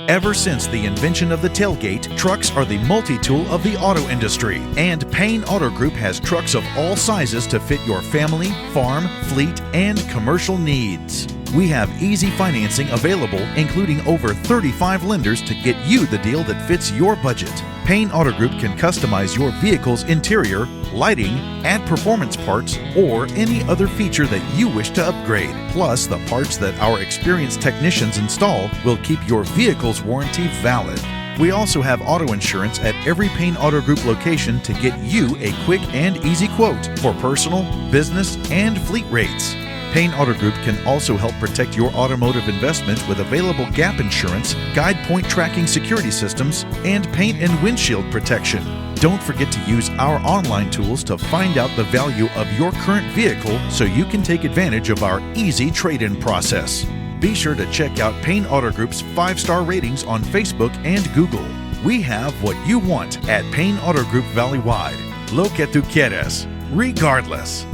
Ever since the invention of the tailgate, trucks are the multi-tool of the auto industry, and Payne Auto Group has trucks of all sizes to fit your family, farm, fleet, and commercial needs. We have easy financing available, including over 35 lenders to get you the deal that fits your budget. Payne Auto Group can customize your vehicle's interior, lighting, add performance parts, or any other feature that you wish to upgrade. Plus, the parts that our experienced technicians install will keep your vehicle's warranty valid. We also have auto insurance at every Payne Auto Group location to get you a quick and easy quote for personal, business, and fleet rates. Payne Auto Group can also help protect your automotive investment with available gap insurance, guide point tracking security systems, and paint and windshield protection. Don't forget to use our online tools to find out the value of your current vehicle so you can take advantage of our easy trade-in process. Be sure to check out Payne Auto Group's 5-star ratings on Facebook and Google. We have what you want at Payne Auto Group Valley-wide. Lo que tú quieres, regardless.